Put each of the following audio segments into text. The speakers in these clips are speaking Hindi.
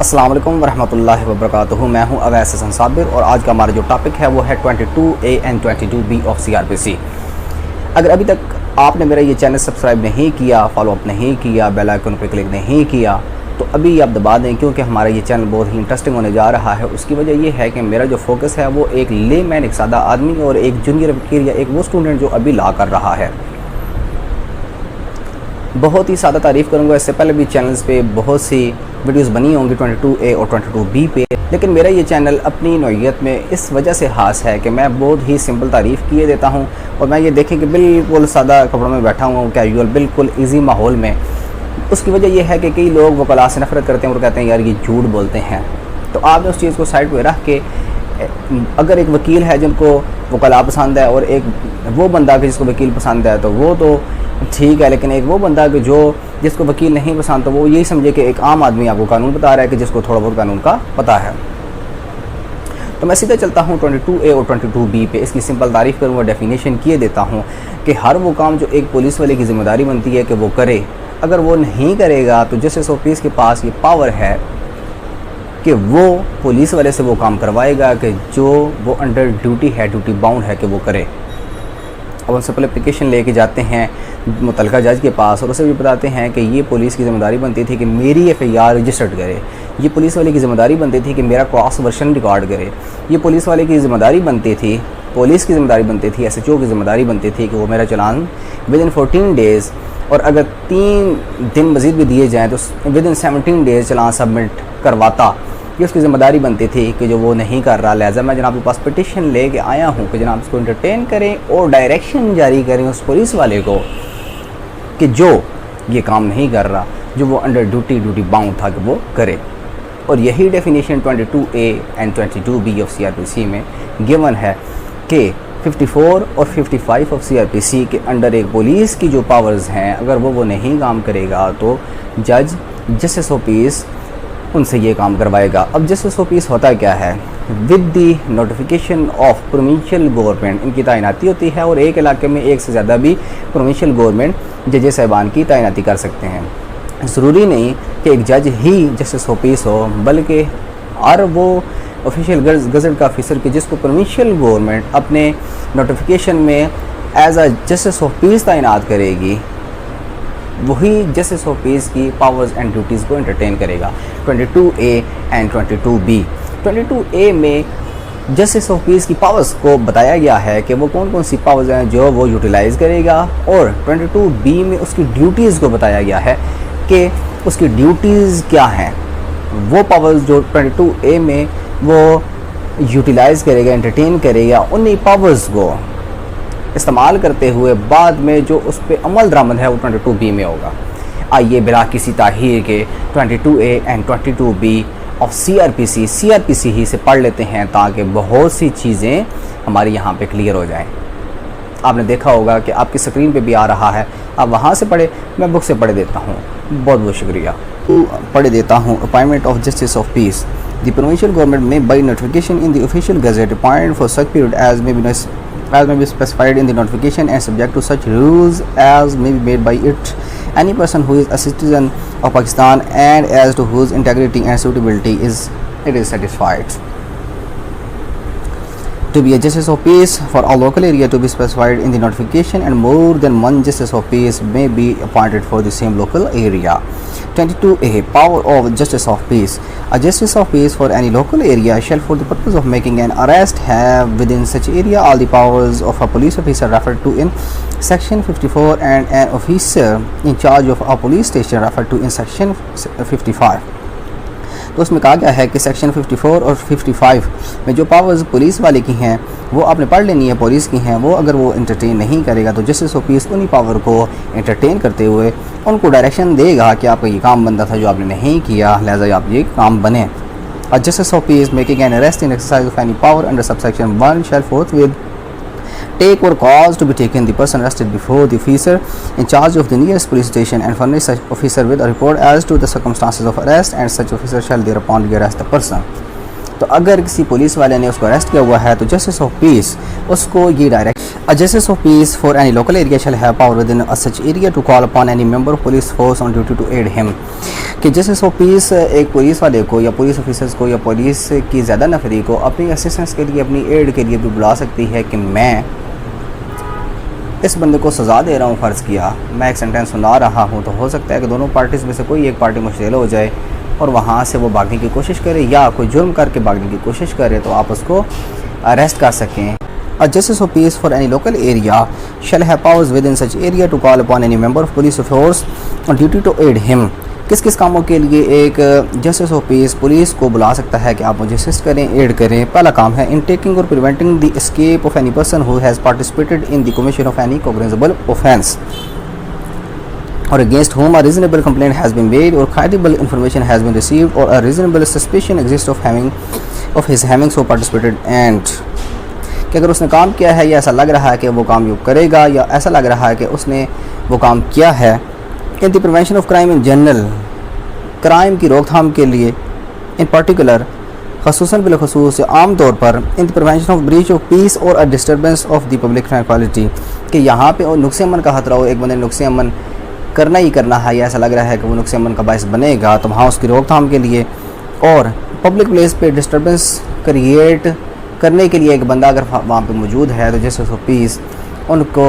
अस्सलाम वालेकुम वरहमतुल्लाहि वबरकातुहू। मैं हूं अवैस हसन साबिर और आज का हमारा जो टॉपिक है वो है 22A and 22B of CRPC। अगर अभी तक आपने मेरा ये चैनल सब्सक्राइब नहीं किया, फॉलोअप नहीं किया, बेल आइकन पर क्लिक नहीं किया तो अभी आप दबा दें, क्योंकि हमारा ये चैनल बहुत ही इंटरेस्टिंग होने जा रहा है। उसकी वजह ये है कि मेरा जो फोकस है वो एक लेमैन, एक सादा आदमी और एक जूनियर वकील या एक वो स्टूडेंट जो अभी ला कर रहा है। बहुत ही सादा तारीफ़ करूँगा। इससे पहले भी चैनल्स पे बहुत सी वीडियोस बनी होंगी 22A और 22B पे, लेकिन मेरा ये चैनल अपनी नौइयत में इस वजह से ख़ास है कि मैं बहुत ही सिंपल तारीफ़ किए देता हूँ और मैं ये देखें कि बिल्कुल सादा कपड़ों में बैठा हुआ हूँ, कैजुअल, बिल्कुल ईजी माहौल में। उसकी वजह यह है कि कई लोग वकला से नफ़रत करते हैं और कहते हैं यार ये झूठ बोलते हैं। तो आपने उस चीज़ को साइड पर रख के, अगर एक वकील है जिनको वकला पसंद है और एक वो बंदा कि जिसको वकील पसंद है तो वो तो ठीक है, लेकिन एक वो बंदा कि जिसको वकील नहीं पसंद तो वो यही समझे कि एक आम आदमी आपको कानून बता रहा है कि जिसको थोड़ा बहुत कानून का पता है। तो मैं सीधा चलता हूँ 22A और 22B पे। इसकी सिंपल तारीफ़ करूँगा, डेफिनेशन किए देता हूँ कि हर वो काम जो एक पुलिस वाले की ज़िम्मेदारी बनती है कि वो करे, अगर वो नहीं करेगा तो जस्टिस ऑफ पीस के पास ये पावर है कि वो पुलिस वाले से वो काम करवाएगा कि जो वो अंडर ड्यूटी है, ड्यूटी बाउंड है कि वो करे। अब उनसे पहले एप्लीकेशन लेके जाते हैं मुतलका जज के पास और उसे भी बताते हैं कि ये पुलिस की ज़िम्मेदारी बनती थी कि मेरी FIR रजिस्टर्ड करे, ये पुलिस वाले की ज़िम्मेदारी बनती थी कि मेरा क्रॉस वर्शन रिकॉर्ड करे, ये पुलिस वाले की ज़िम्मेदारी बनती थी, पुलिस की ज़िम्मेदारी बनती थी, SHO की ज़िम्मेदारी बनती थी कि वो मेरा चलान विदिन 14 डेज़ और अगर 3 दिन मज़ीद भी दिए जाएँ तो विदिन 17 डेज़ चलान सबमिट करवाता। ये उसकी ज़िम्मेदारी बनती थी कि जो वो नहीं कर रहा। लिहाजा मैं जनाब के पास पिटिशन ले के आया हूँ कि जनाब इसको इंटरटेन करें और डायरेक्शन जारी करें उस पुलिस वाले को कि जो ये काम नहीं कर रहा, जो वो अंडर ड्यूटी बाउंड था कि वो करे। और यही definition 22A and 22B of CRPC में गिवन है कि 54 और 55 ऑफ CRPC के अंडर एक पुलिस की जो पावर्स हैं, अगर वो नहीं काम करेगा तो जज जस्टिस ऑफ पीस उनसे ये काम करवाएगा। अब जस्टिस ऑफ पीस होता क्या है? With the notification of provincial government इनकी तैनाती होती है और एक इलाके में एक से ज़्यादा भी प्रोविंशियल गवर्नमेंट जज साहिबान की तैनाती कर सकते हैं। ज़रूरी नहीं कि एक जज ही जस्टिस ऑफ पीस हो, बल्कि हर वो ऑफिशियल गज़ट का ऑफिसर की जिसको प्रोविंशियल गवर्नमेंट अपने नोटिफिकेशन में as a justice of peace तैनात करेगी, वही जस्टिस ऑफ पीस की पावर्स एंड ड्यूटीज़ को एंटरटेन करेगा। 22A and 22B। 22A में जस्टिस ऑफ पीस की पावर्स को बताया गया है कि वो कौन कौन सी पावर्स हैं जो वो यूटिलाइज़ करेगा, और 22B में उसकी ड्यूटीज़ को बताया गया है कि उसकी ड्यूटीज़ क्या हैं। वो पावर्स जो 22A में वो यूटिलाइज़ करेगा, एंटरटेन करेगा, उन्हीं पावर्स को इस्तेमाल करते हुए बाद में जो उस पर अमल दरामद है वो 22B में होगा। आइए बिला किसी ताहीर के 22A and 22B of CRPC ही से पढ़ लेते हैं ताकि बहुत सी चीज़ें हमारी यहाँ पे क्लियर हो जाएं। आपने देखा होगा कि आपकी स्क्रीन पे भी आ रहा है, आप वहाँ से पढ़े, मैं बुक से पढ़ देता हूँ। बहुत बहुत शुक्रिया। पढ़ देता हूँ। Appointment of justice of peace. The provincial government में by notification in the official gazette appoint for such period as may be specified in the notification and subject to such rules as may be made by it any person who is a citizen of Pakistan and as to whose integrity and suitability is satisfied to be a justice of peace for a local area to be specified in the notification, and more than one justice of peace may be appointed for the same local area. 22A. Power of justice of peace. A justice of peace for any local area shall, for the purpose of making an arrest, have within such area all the powers of a police officer referred to in section 54 and an officer in charge of a police station referred to in section 55. तो उसमें कहा गया है कि सेक्शन 54 और 55 में जो पावर्स पुलिस वाले की हैं वो आपने पढ़ लेनी है, पुलिस की हैं। वो अगर वो एंटरटेन नहीं करेगा तो जस्टिस ऑफ पीस उन्हीं पावर को एंटरटेन करते हुए उनको डायरेक्शन देगा कि आपका ये काम बनता था जो आपने नहीं किया, लिहाजा आप ये काम बने। और justice of peace making an arrest in exercise of any power under subsection 1 shall forthwith take or cause to be taken the person arrested before the officer in charge of the nearest police station and furnish such officer with a report as to the circumstances of arrest, and such officer shall thereupon arrest the person. तो अगर किसी पुलिस वाले ने उसको अरेस्ट किया हुआ है तो जस्टिस ऑफ पीस उसको ये direction A justice of peace for any local area shall have power within a such area to call upon any member of police force on duty to aid him. कि जस्टिस ऑफ पीस एक पुलिस वाले को या पुलिस ऑफिसर्स को या पुलिस की ज़्यादा नफरी को अपनी असिस्टेंस के लिए, अपनी एड के लिए भी बुला सकती है कि मैं इस बंदे को सज़ा दे रहा हूँ, फ़र्ज़ किया मैं एक सेंटेंस सुना रहा हूँ, तो हो सकता है कि दोनों पार्टीज़ में से कोई एक पार्टी मुश्किल हो जाए और वहाँ से वो भागने की कोशिश करे या कोई जुर्म करके भागने की कोशिश करे तो आप उसको अरेस्ट कर सकें। A justice of peace for any local area shall have powers within such area to call upon any member of police force on duty to aid him. किस किस कामों के लिए एक जस्टिस ऑफ पीस पुलिस को बुला सकता है कि आप मुझे असिस्ट करें, एड करें। पहला काम है इन टेकिंग और preventing the escape of any person who has participated in the commission of any cognizable offence or against whom a reasonable complaint has been made or credible information has been received or a reasonable suspicion exists of his having so participated and कि अगर उसने काम किया है या ऐसा लग रहा है कि वो काम यूँ करेगा या ऐसा लग रहा है कि उसने वो काम किया है। इन the prevention of crime in general, crime की रोकथाम के लिए इन पर्टिकुलर खसूसन बिलखसूस आम तौर पर in the prevention of breach of peace और a disturbance of the public tranquillity कि यहाँ पे नुक्स अमन का खतरा हो, एक बंदे नुक्स अमन करना ही करना है या ऐसा लग रहा है कि वो नुक्स अमन का बायस बनेगा, तो वहाँ उसकी रोकथाम के लिए और पब्लिक प्लेस पे डिस्टर्बेंस क्रिएट करने के लिए एक बंदा अगर वहाँ पे मौजूद है तो जस्टिस ऑफ पीस उनको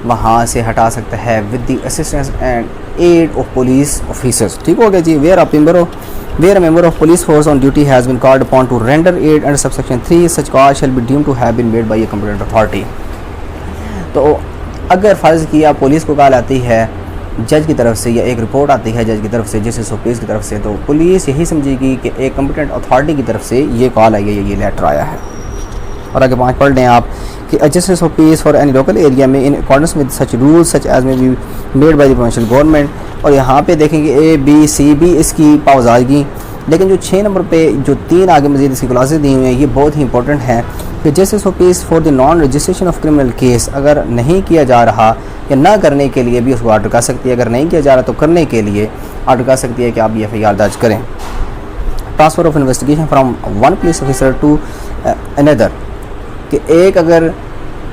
वहाँ से हटा सकता है with the assistance and aid of police officers. ठीक हो गया जी। Where a member of police force on duty has been called upon to render aid under subsection 3 such call shall be deemed to have been made by a competent authority। तो अगर फ़र्ज़ किया पुलिस को कॉल आती है जज की तरफ से या एक रिपोर्ट आती है जज की तरफ से, जस्टिस ऑफ पीस की तरफ से, तो पुलिस यही समझेगी कि एक कम्पिटेंट अथॉरिटी की तरफ से ये कॉल आई है, ये लेटर आया है। और आगे 5 पढ़ लें आप कि justice of peace for any local area में in accordance with such rules such as may be made by the provincial government. और यहाँ पे देखेंगे A, B, C, B इसकी पावर्स आएगी, लेकिन जो 6 नंबर पे जो 3 आगे मजीद इसकी क्लासेस दी हुई हैं ये बहुत ही इंपॉर्टेंट है कि justice of peace for the non registration of criminal case, अगर नहीं किया जा रहा या ना करने के लिए भी उसको ऑर्डर कर सकती है, अगर नहीं किया जा रहा तो करने के लिए ऑर्डर कर सकती है कि आप ये FIR दर्ज करें। Transfer of investigation from one police officer to another कि एक अगर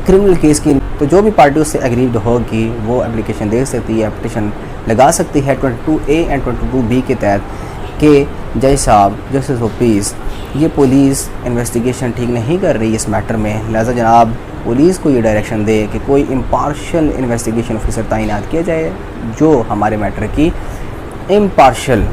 क्रिमिनल केस की तो जो भी पार्टी उससे एग्रीड होगी वो एप्लीकेशन दे सकती है, एप्लीकेशन लगा सकती है 22A एंड 22B के तहत कि जज साहब जस्टिस ऑफ पीस ये पुलिस इन्वेस्टिगेशन ठीक नहीं कर रही इस मैटर में, लिहाजा जनाब पुलिस को ये डायरेक्शन दे कि कोई इम्पार्शल इन्वेस्टिगेशन ऑफिसर तैनात किया जाए जो हमारे मैटर की इम्पार्शल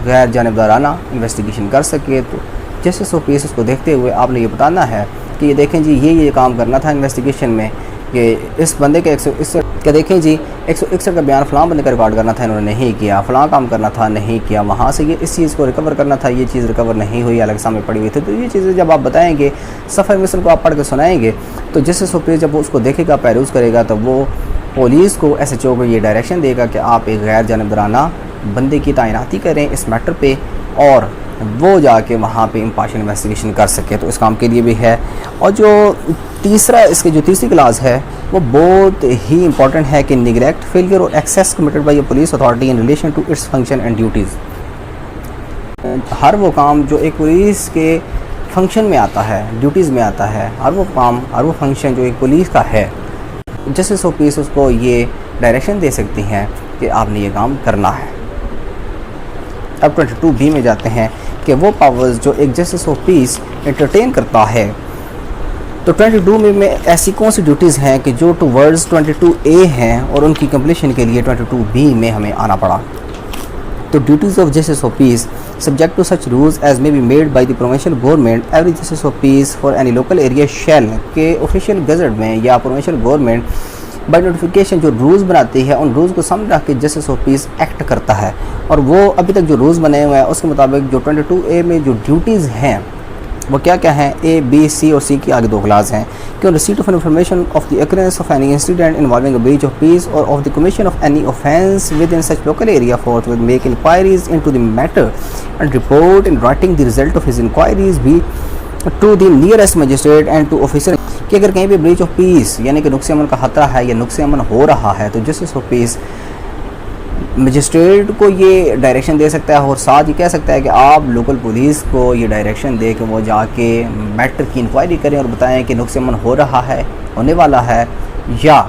गैर जानिबदाराना इन्वेस्टिगेशन कर सके। तो जस्टिस ऑफ पीस उसको देखते हुए आपने ये बताना है कि ये देखें जी ये काम करना था इन्वेस्टिगेशन में कि इस बंदे के 161 क्या देखें जी 161 का बयान फ़लाँ बंदे का रिकॉर्ड करना था, इन्होंने नहीं किया, फ़लाँ काम करना था नहीं किया, वहाँ से ये इस चीज़ को रिकवर करना था, ये चीज़ रिकवर नहीं हुई, अलग सामने पड़ी हुई थी। तो ये चीज़ें जब आप बताएंगे सफ़र मिसल को आप पढ़ के सुनाएंगे तो जस्टिस ऑफ पीस जब वो उसको देखेगा पैरूज़ करेगा तो वो पुलिस को SHO को ये डायरेक्शन देगा कि आप एक गैर जानिबदाराना बंदे की तैनाती करें इस मैटर पे और वो जाके वहाँ पे इम्पार्शियल इन्वेस्टिगेशन कर सके। तो इस काम के लिए भी है। और जो इसकी जो तीसरी क्लास है वो बहुत ही इंपॉर्टेंट है कि निगलेक्ट फेलियर और excess committed by a police authority in relation to its function and duties. हर वो काम जो एक पुलिस के फंक्शन में आता है, ड्यूटीज़ में आता है, हर वो काम हर वो फंक्शन जो एक पुलिस का है, जस्टिस ऑफ पीस उसको ये डायरेक्शन दे सकती हैं कि आपने ये काम करना है। अब 22B में जाते हैं कि वो पावर्स जो एक जस्टिस ऑफ पीस एंटरटेन करता है। तो 22 में ऐसी कौन सी ड्यूटीज़ हैं कि जो टूवर्ड्स 22A हैं और उनकी कंप्लीशन के लिए 22B में हमें आना पड़ा। तो duties of justice of peace subject to such rules as may be made by the provincial government every justice of peace for any local area shall के ऑफिशियल गजट में या प्रोविंशियल गवर्नमेंट बाय नोटिफिकेशन जो रूल्स बनाती है उन रूल्स को सामने रख के जस्टिस ऑफ पीस एक्ट करता है। और वो अभी तक जो रूल्स बने हुए हैं उसके मुताबिक जो 22A में जो ड्यूटीज़ हैं वो क्या क्या हैं, A, B, C और C की आगे 2 क्लास हैं कि receipt of information of the occurrence of any incident involving a breach of peace और of the commission of any offence within such local area forthwith make inquiries into the matter and report in writing the result of his inquiries भी to the nearest magistrate and to officer कि अगर कहीं भी ब्रीच ऑफ पीस यानी कि नुक्स अमन का खतरा है या नुक्स अमन हो रहा है तो जस्टिस ऑफ पीस मजिस्ट्रेट को ये डायरेक्शन दे सकता है और साथ ये कह सकता है कि आप लोकल पुलिस को ये डायरेक्शन दे कि वो जाके मैटर की इंक्वायरी करें और बताएं कि नुक्स अमन हो रहा है, होने वाला है या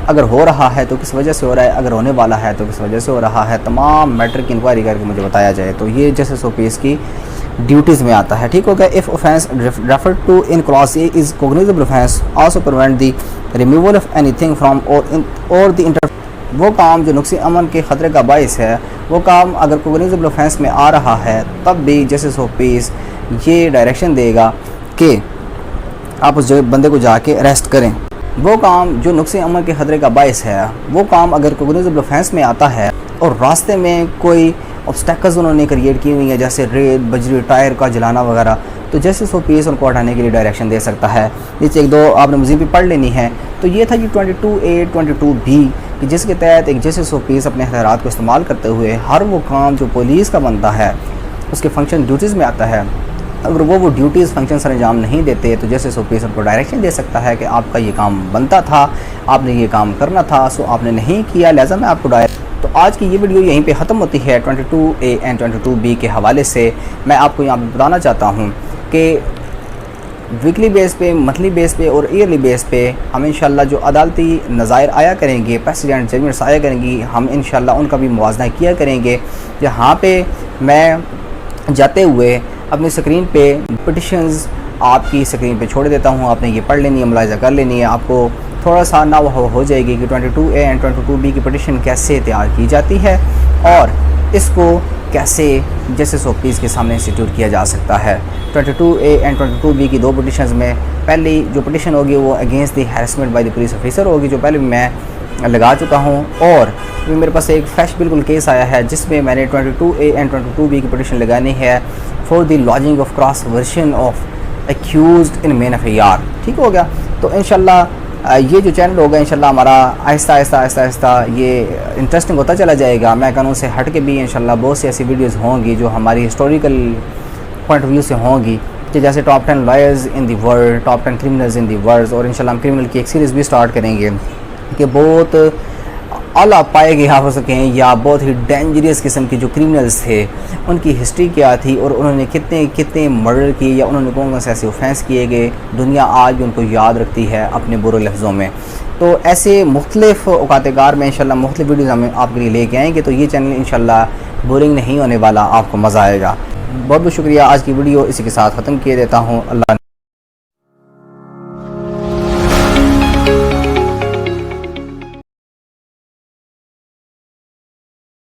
अगर हो रहा है तो किस वजह से हो रहा है, अगर होने वाला है तो किस वजह से हो रहा है, तमाम मैटर की इंक्वायरी करके मुझे बताया जाए। तो ये जस्टिस ऑफ पीस की ड्यूटीज़ में आता है। ठीक हो गया। If offence referred to in clause A is cognizable offence also prevent the removal of anything from और द इंटर, वो काम जो नुक्स अमन के ख़तरे का बायस है, वो काम अगर कोग्निजेबल ऑफेंस में आ रहा है तब भी जस्टिस ऑफ पीस ये डायरेक्शन देगा कि आप उस बंदे को जाके अरेस्ट करें। वो काम जो नुक्स अमन के ख़तरे का बायस है, वो काम अगर कोग्निजेबल ऑफेंस में आता है और रास्ते में कोई ऑब्स्टेकल्स उन्होंने क्रिएट की हुई है, जैसे रेत, बजरी, टायर का जलाना वगैरह, तो जस्टिस ऑफ पीस उनको हटाने के लिए डायरेक्शन दे सकता है। नीचे एक दो आपने मज़ीद भी पढ़ लेनी है। तो ये था कि 22A 22B कि जिसके तहत एक जस्टिस ऑफ पीस अपने हथियार को इस्तेमाल करते हुए हर वो काम जो पुलिस का बनता है उसके फंक्शन ड्यूटीज़ में आता है, अगर वो ड्यूटीज़ फंक्शन सर अंजाम नहीं देते तो जस्टिस ऑफ पीस उनको डायरेक्शन दे सकता है कि आपका ये काम बनता था, आपने ये काम करना था, सो आपने नहीं किया, लिहाजा मैं आपको तो आज की ये वीडियो यहीं पे ख़त्म होती है। 22A एंड 22B के हवाले से मैं आपको यहाँ पे बताना चाहता हूँ कि वीकली बेस पे, मंथली बेस पे और ईयरली बेस पे हम इंशाल्लाह जो अदालती नज़ायर आया करेंगे, प्रेसिडेंट जजमेंट्स आया करेंगी, हम इंशाल्लाह उनका भी मुवाजना किया करेंगे। जहाँ पे मैं जाते हुए अपनी स्क्रीन पे पिटिशंस आपकी स्क्रीन पे छोड़ देता हूँ, आपने ये पढ़ लेनी है, मुलाहिजा कर लेनी है, आपको थोड़ा सा ना हो जाएगी कि 22A एंड 22B की पिटिशन कैसे तैयार की जाती है और इसको कैसे जस्टिस ऑफ पीस के सामने इंस्टीट्यूट किया जा सकता है। 22A एंड 22B की दो पिटिशंस में पहली जो पिटिशन होगी वो against the harassment by the police officer होगी, जो पहले मैं लगा चुका हूँ, और मेरे पास एक फ्रेश बिल्कुल केस आया है जिसमें मैंने 22A एंड 22B की पिटिशन लगानी है for the lodging of cross version of accused in main FIR. ठीक हो गया। तो इंशाल्लाह ये जो चैनल होगा इंशाल्लाह हमारा आहिस्ता आहिस्ता ये इंटरेस्टिंग होता चला जाएगा। मैं कानून से हट के भी इंशाल्लाह बहुत सी ऐसी वीडियोस होंगी जो हमारी हिस्टोरिकल पॉइंट ऑफ व्यू से होंगी, कि जैसे top 10 lawyers in the world, top 10 criminals in the world, और इंशाल्लाह हम क्रिमिनल की एक सीरीज़ भी स्टार्ट करेंगे कि बहुत आला पाए गए हो सकें या बहुत ही डेंजरस किस्म के जो क्रिमिनल्स थे उनकी हिस्ट्री क्या थी और उन्होंने कितने कितने मर्डर किए या उन्होंने कौन से ऐसे ऑफेंस किए गए, दुनिया आज भी उनको याद रखती है अपने बुरे लफ्ज़ों में। तो ऐसे मुख्तलिफ औकातगार में इंशाल्लाह मुख्तलिफ वीडियोज़ हम आपके लिए लेके आएंगे। तो ये चैनल इंशाल्लाह बोरिंग नहीं होने वाला, आपको मज़ा आएगा। बहुत बहुत शुक्रिया। आज की वीडियो इसी के साथ ख़त्म किए देता हूँ। अल्लाह